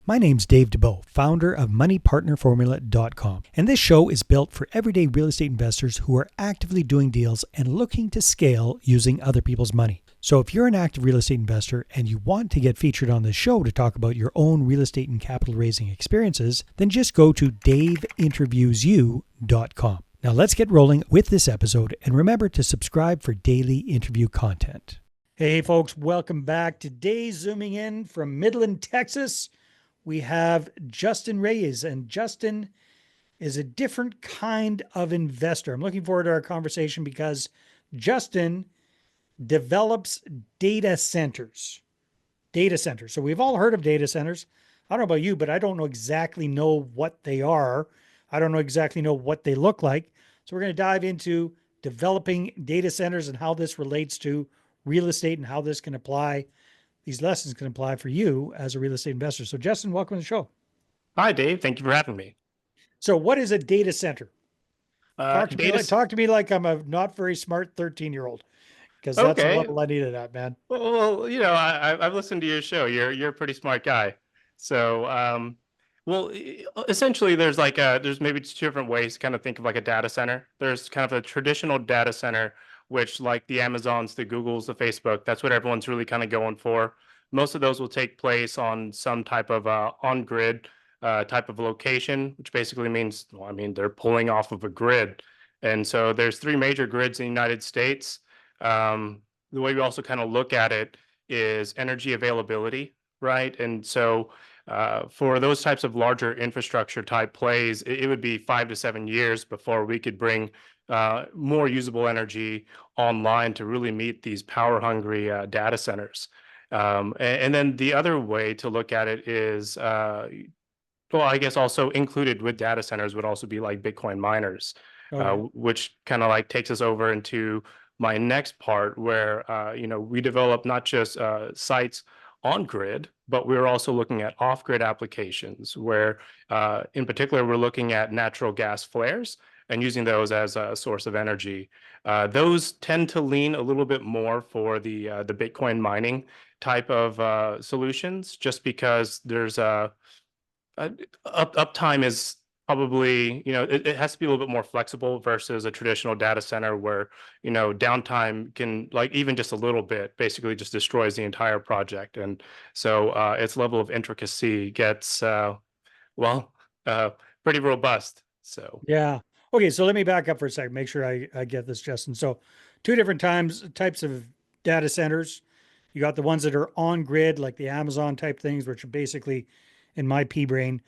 My name's Dave DeBow, founder of MoneyPartnerFormula.com, and this show is built for everyday real estate investors who are actively doing deals and looking to scale using other people's money. So if you're an active real estate investor and you want to get featured on this show to talk about your own real estate and capital raising experiences, then just go to daveinterviewsyou.com. Now let's get rolling with this episode, and remember to subscribe for daily interview content. Hey folks, welcome back. Today, zooming in from Midland, Texas, we have Justin Reyes, and Justin is a different kind of investor. I'm looking forward to our conversation because Justin develops data centers. Data centers. So we've all heard of data centers. I don't know about you, but I don't exactly know what they are. I don't exactly know what they look like. So we're going to dive into developing data centers and how this relates to real estate and how this can apply. These lessons can apply for you as a real estate investor. So Justin, welcome to the show. Hi, Dave. Thank you for having me. So what is a data center? Uh, data. Talk to me like I'm a not very smart 13-year-old, because that's the Okay. level I needed at, man. Well, I've listened to your show. You're a pretty smart guy. So, essentially, there's maybe two different ways to kind of think of like a data center. There's kind of a traditional data center, which like the Amazons, the Googles, the Facebook, that's what everyone's really kind of going for. Most of those will take place on some type of on-grid type of location, which basically means, well, I mean, they're pulling off of a grid. And so there's three major grids in the United States. The way we also kind of look at it is energy availability, right? And so for those types of larger infrastructure type plays, it would be 5 to 7 years before we could bring more usable energy online to really meet these power hungry data centers. And then the other way to look at it is, well, I guess also included with data centers would also be like Bitcoin miners, Okay. which kind of like takes us over into my next part where, we develop not just sites on grid, but we're also looking at off grid applications where, in particular, we're looking at natural gas flares and using those as a source of energy. Those tend to lean a little bit more for the Bitcoin mining type of solutions, just because there's uptime is probably, it has to be a little bit more flexible versus a traditional data center where, downtime can, like, even just a little bit basically just destroys the entire project. And so its level of intricacy gets, well, pretty robust. So, Yeah. Okay. So let me back up for a second. Make sure I get this, Justin. So two different types of data centers. You got the ones that are on grid, like the Amazon type things, which are basically, in my pea brain,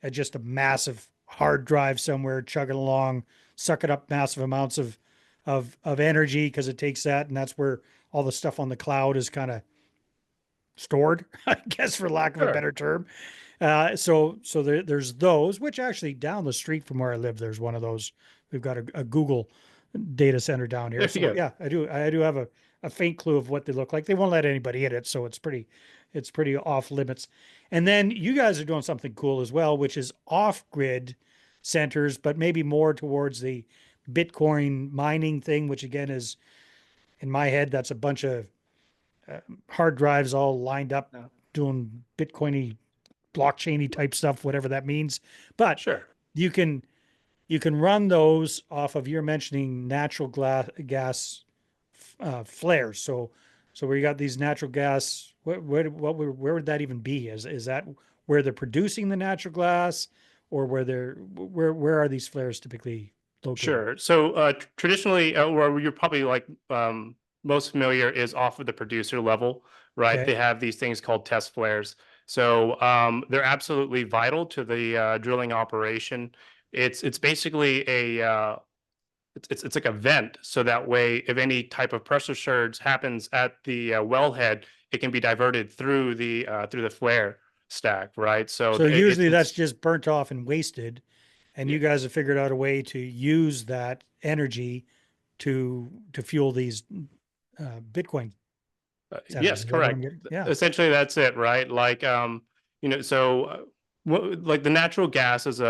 just a massive hard drive somewhere chugging along, sucking up massive amounts of energy because it takes that, and that's where all the stuff on the cloud is kind of stored, I guess, for lack of a sure. better term. So there's those, which actually down the street from where I live, there's one of those. We've got a Google data center down here. There you So go. yeah, I do have a faint clue of what they look like. They won't let anybody in it, so it's pretty off limits. And then you guys are doing something cool as well, which is off grid centers, but maybe more towards the Bitcoin mining thing, which again is, in my head, that's a bunch of uh, hard drives all lined up No. doing Bitcoiny, blockchainy type stuff, whatever that means. But Sure. you can you can run those off of, you're mentioning natural gas flares. So where you got these natural gas, where would that even be? Is that where they're producing the natural gas, or where are these flares typically located? Sure. So traditionally, where you're probably like most familiar is off of the producer level, right? Okay. They have these things called test flares. So they're absolutely vital to the drilling operation. It's basically it's like a vent, so that way if any type of pressure surge happens at the wellhead, it can be diverted through the flare stack, right? So So it, usually that's it's just burnt off and wasted, and yeah. you guys have figured out a way to use that energy to fuel these Bitcoin centers. Yes, Is that what I'm correct. getting? Yeah. Essentially, that's it, right? Like, so like the natural gas is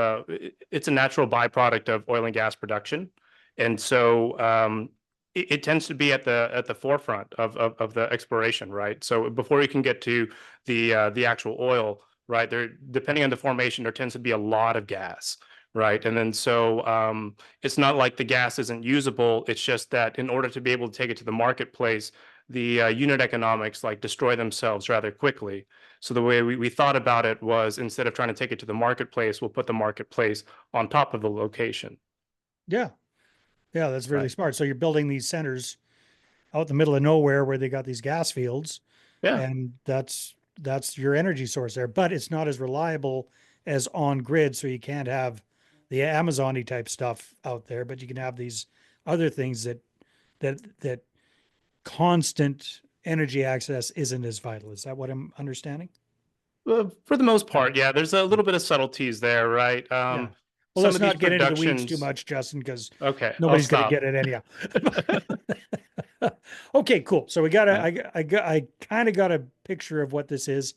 it's a natural byproduct of oil and gas production, and so it tends to be at the forefront of the exploration, right? So before you can get to the actual oil, right? There, depending on the formation, there tends to be a lot of gas, right? And then so it's not like the gas isn't usable. It's just that in order to be able to take it to the marketplace, the unit economics like destroy themselves rather quickly. So the way we thought about it was instead of trying to take it to the marketplace, we'll put the marketplace on top of the location. Yeah. Yeah, that's really Right. smart. So you're building these centers out in the middle of nowhere where they got these gas fields, Yeah. and that's your energy source there. But it's not as reliable as on grid, so you can't have the Amazon-y type stuff out there, but you can have these other things that constant energy access isn't as vital. Is that what I'm understanding? For the most Yeah. part, yeah, there's a little bit of subtleties there, right? Yeah. Well, Some let's of these not get into the weeds too productions, much, Justin, because okay, I'll nobody's going to stop. get it anyhow. Okay, cool. So we got a, Right. I kind of got a picture of what this is.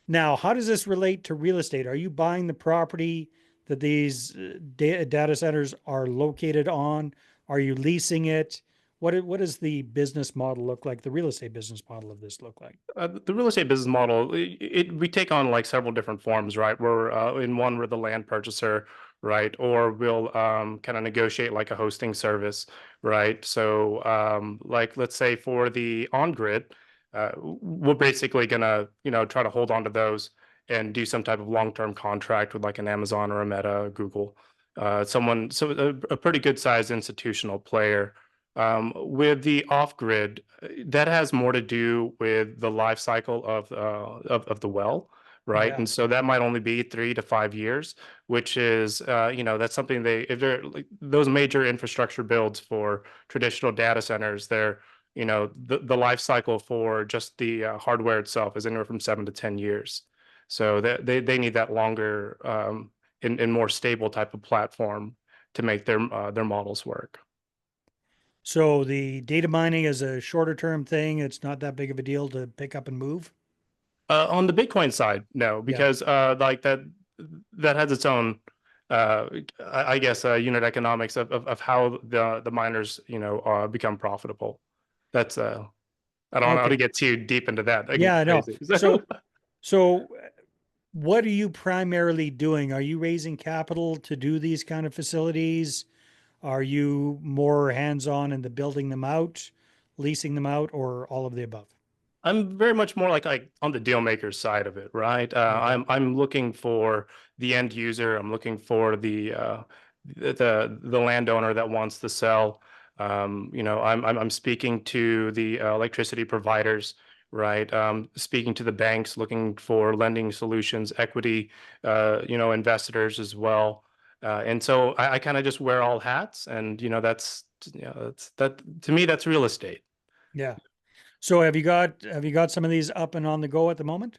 Now, how does this relate to real estate? Are you buying the property that these data centers are located on? Are you leasing it? What does the business model look like? The real estate business model of this look like? The real estate business model, we take on like several different forms, right? We're in one, we're the land purchaser, right? Or we'll kind of negotiate like a hosting service, right? So like let's say for the on-grid, we're basically gonna, try to hold on to those and do some type of long-term contract with like an Amazon or a Meta, Google, so a pretty good sized institutional player. With the off-grid, that has more to do with the life cycle of the well, right? Yeah. And so that might only be 3 to 5 years, which is that's something they if they're like those major infrastructure builds for traditional data centers, they're the life cycle for just the hardware itself is anywhere from 7 to 10 years. So they need that longer and more stable type of platform to make their models work. So the data mining is a shorter term thing. It's not that big of a deal to pick up and move. On the Bitcoin side, no, Yeah. because like that has its own, I guess, unit economics of how the miners, become profitable. That's I don't know how to Okay. get too deep into that. I get Yeah, I know. crazy. So what are you primarily doing? Are you raising capital to do these kind of facilities? Are you more hands-on in the building them out, leasing them out, or all of the above? I'm very much more like on the deal maker side of it, right? Okay. I'm looking for the end user. I'm looking for the landowner that wants to sell. I'm speaking to the electricity providers, right? Speaking to the banks, looking for lending solutions, equity, investors as well. And so I kind of just wear all hats, and that's that to me that's real estate. Yeah. So have you got some of these up and on the go at the moment?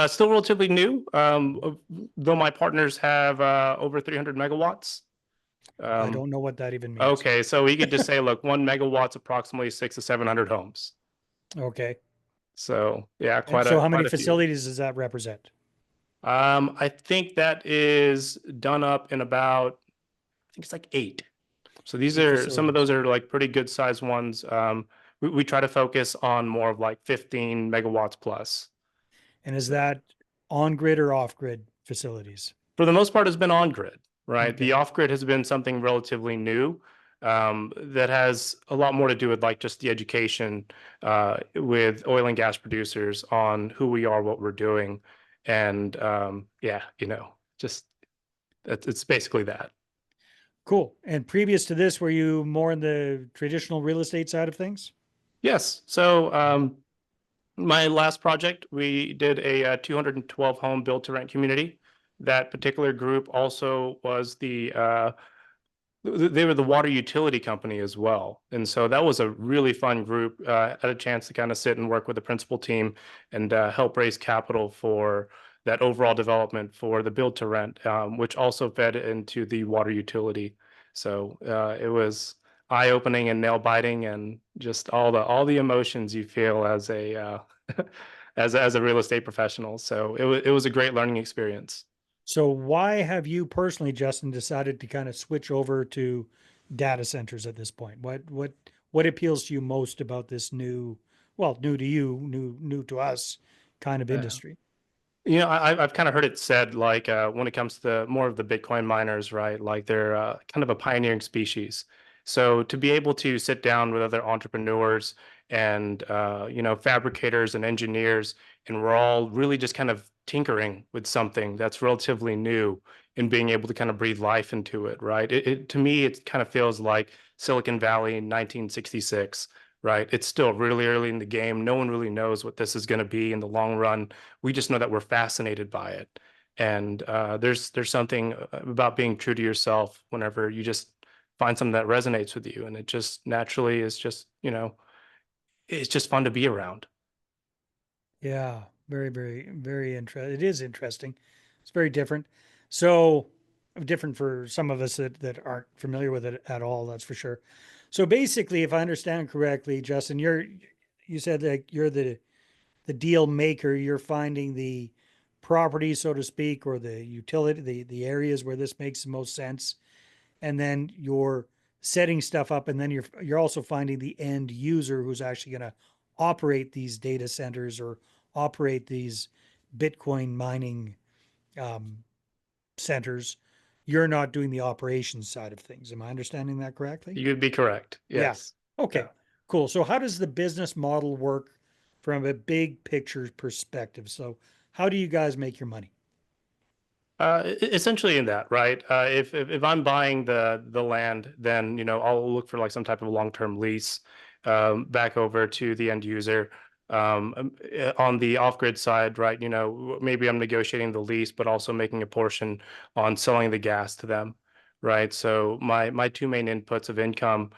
Still relatively new, though my partners have over 300 megawatts. I Um, don't know what that even means. okay, so we could just say, look, 1 megawatt's approximately 600 to 700 homes. Okay. So yeah, And quite so a how many quite a few. facilities does that represent? I think that is done up in about, I think it's like 8. So these Eight are some of facilities. those are like pretty good sized ones. We try to focus on more of like 15 megawatts plus. And is So. that on grid or off grid facilities? For the most part has been on grid, right? The Okay. off grid has been something relatively new that has a lot more to do with like just the education with oil and gas producers on who we are, what we're doing, and yeah, just it's basically that. Cool. And previous to this, were you more in the traditional real estate side of things? Yes. So my last project, we did a 212 home built to rent community. That particular group also was they were the water utility company as well. And so that was a really fun group. Had a chance to kind of sit and work with the principal team and help raise capital for that overall development for the build to rent, which also fed into the water utility. So it was eye opening and nail biting and just all the emotions you feel as a as a real estate professional. So it was a great learning experience. So why have you personally, Justin, decided to kind of switch over to data centers at this point? What appeals to you most about this new, well, new to you, new to us kind of Yeah. industry? I've kind of heard it said like when it comes to more of the Bitcoin miners, right? Like they're kind of a pioneering species. So to be able to sit down with other entrepreneurs and fabricators and engineers, and we're all really just kind of tinkering with something that's relatively new and being able to kind of breathe life into it, right? It to me, it kind of feels like Silicon Valley in 1966. Right. It's still really early in the game. No one really knows what this is going to be in the long run. We just know that we're fascinated by it. And there's something about being true to yourself whenever you just find something that resonates with you, and it just naturally is just it's just fun to be around. Yeah, very, very, very interesting. It is interesting. It's very different. So different for some of us that aren't familiar with it at all, that's for sure. So basically, if I understand correctly, Justin, you said that you're the deal maker. You're finding the property, so to speak, or the utility, the areas where this makes the most sense, and then you're setting stuff up, and then you're also finding the end user who's actually going to operate these data centers or operate these Bitcoin mining um, centers. You're not doing the operations side of things. Am I understanding that correctly? You'd be correct. Yeah. Yes. Okay. Yeah. Cool. So how does the business model work from a big picture perspective? So how do you guys make your money? Essentially in that, right? If I'm buying the land, then I'll look for like some type of long-term lease back over to the end user. On the off-grid side, right? Maybe I'm negotiating the lease, but also making a portion on selling the gas to them, right? So my two main inputs of income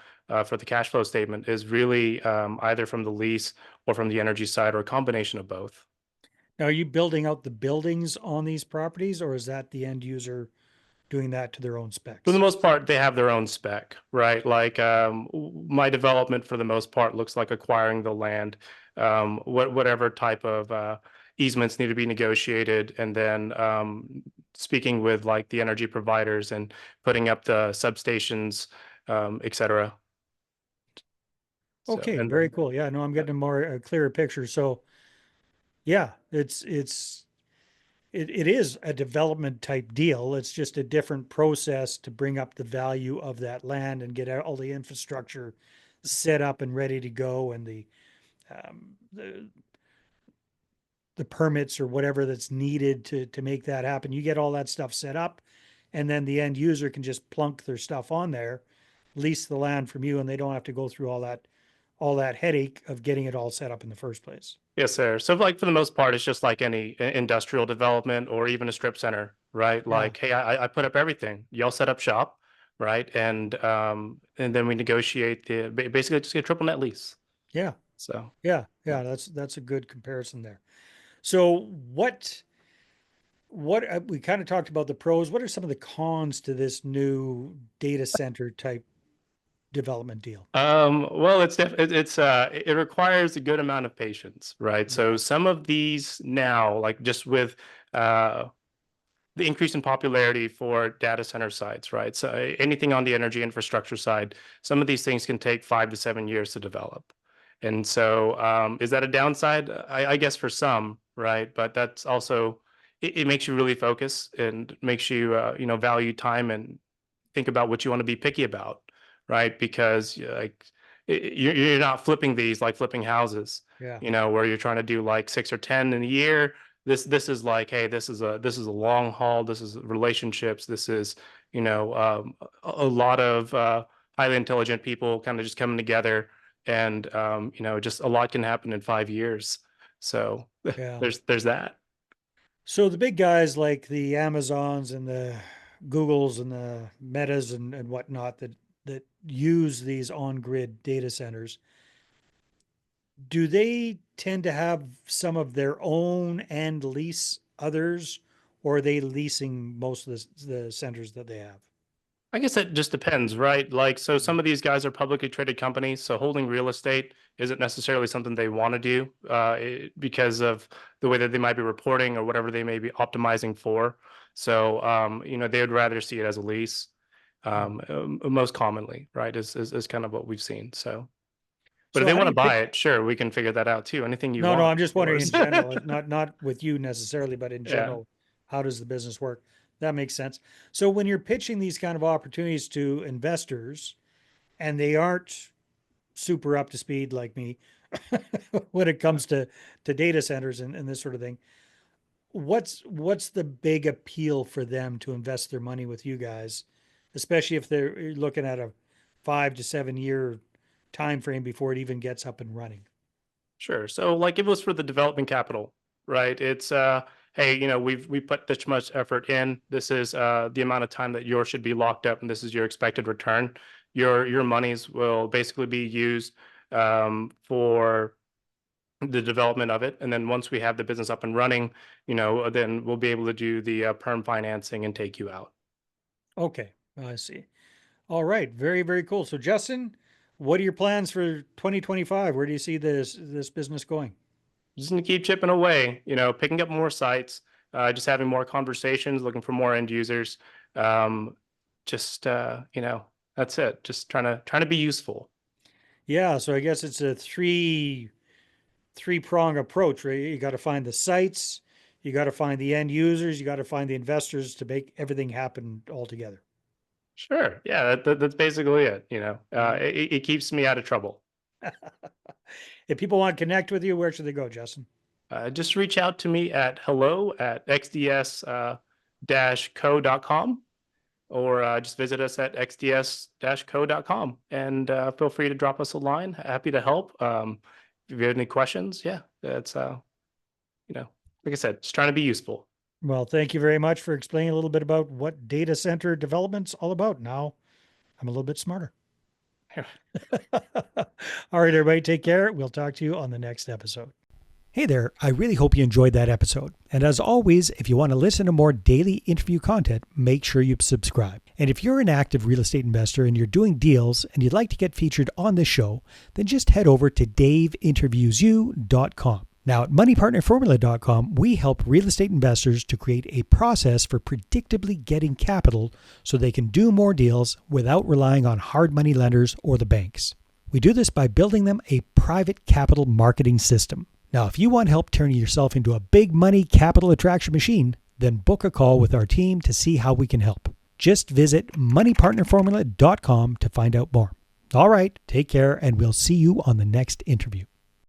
for the cash flow statement is really either from the lease or from the energy side, or a combination of both. Now, are you building out the buildings on these properties, or is that the end user doing that to their own For the specs? most part, they have their own spec, right? Like my development, for the most part, looks like acquiring the land, whatever type of easements need to be negotiated, and then speaking with like the energy providers and putting up the substations, et cetera. So, Okay, and very then cool. Yeah, no, I'm yeah. getting a clearer picture. So yeah, it is a development type deal. It's just a different process to bring up the value of that land and get all the infrastructure set up and ready to go, and um, the the permits or whatever that's needed to make that happen. You get all that stuff set up, and then the end user can just plunk their stuff on there, lease the land from you, and they don't have to go through all that headache of getting it all set up in the first place. Yes, sir. So, like for the most part, it's just like any industrial development or even a strip center, right? Yeah, Like, hey, I put up everything. Y'all set up shop, right? And then we negotiate basically just get a triple net lease. yeah, So, yeah, yeah. yeah. That's a good comparison there. So what we kind of talked about the pros. What are some of the cons to this new data center type development deal? Well, it requires a good amount of patience, right? So Yeah. some of these now, like just with uh the increase in popularity for data center sites, right? So anything on the energy infrastructure side, some of these things can take 5 to 7 years to develop. And so, is that a downside? I guess for some, right? But that's also it makes you really focus and makes you value time and think about what you want to be picky about, right? Because like you're not flipping these like flipping houses, Yeah. where you're trying to do like 6 or 10 in a year. This is like, hey, this is a long haul. This is relationships. This is a lot of highly intelligent people kind of just coming together, and just a lot can happen in 5 years. So Yeah. there's that. So the big guys like the Amazons and the Googles and the Metas and whatnot that use these on-grid data centers, do they tend to have some of their own and lease others, or are they leasing most of the centers that they have? I guess that just depends, right? Like, so some of these guys are publicly traded companies, so holding real estate isn't necessarily something they want to do because of the way that they might be reporting or whatever they may be optimizing for. So, they would rather see it as a lease, Mm. most commonly, right? Is kind of what we've seen. So, But if So they how do want to you pick? buy it, sure, we can figure that out too. Anything you No, want, I'm just wondering in yours. general, not with you necessarily, but in Yeah. general, how does the business work? That makes sense. So when you're pitching these kind of opportunities to investors and they aren't super up to speed like me when it comes to data centers and this sort of thing, what's the big appeal for them to invest their money with you guys, especially if they're looking at a 5 to 7 year time frame before it even gets up and running? Sure. So like it was for the development capital, right? It's hey, we put this much effort in. This is the amount of time that yours should be locked up, and this is your expected return. Your monies will basically be used for the development of it. And then once we have the business up and running, then we'll be able to do the perm financing and take you out. Okay, I see. All right, very, very cool. So Justin, what are your plans for 2025? Where do you see this business going? Just gonna keep chipping away, picking up more sites, just having more conversations, looking for more end users. Um, just that's it. Just trying to be useful. Yeah, so I guess it's a three prong approach, right? You got to find the sites, you got to find the end users, you got to find the investors to make everything happen all together. Sure. Yeah, that's basically it. Yeah. It keeps me out of trouble. If people want to connect with you, where should they go, Justin? Just reach out to me at hello@xds-co.com or just visit us at xds-co.com and feel free to drop us a line. Happy to help. If you have any questions, yeah, that's like I said, just trying to be useful. Well, thank you very much for explaining a little bit about what data center development's all about. Now I'm a little bit smarter. All right, everybody, take care. We'll talk to you on the next episode. Hey there, I really hope you enjoyed that episode. And as always, if you want to listen to more daily interview content, make sure you subscribe. And if you're an active real estate investor and you're doing deals and you'd like to get featured on this show, then just head over to daveinterviewyou.com. Now at moneypartnerformula.com, we help real estate investors to create a process for predictably getting capital so they can do more deals without relying on hard money lenders or the banks. We do this by building them a private capital marketing system. Now, if you want help turning yourself into a big money capital attraction machine, then book a call with our team to see how we can help. Just visit moneypartnerformula.com to find out more. All right, take care, and we'll see you on the next interview.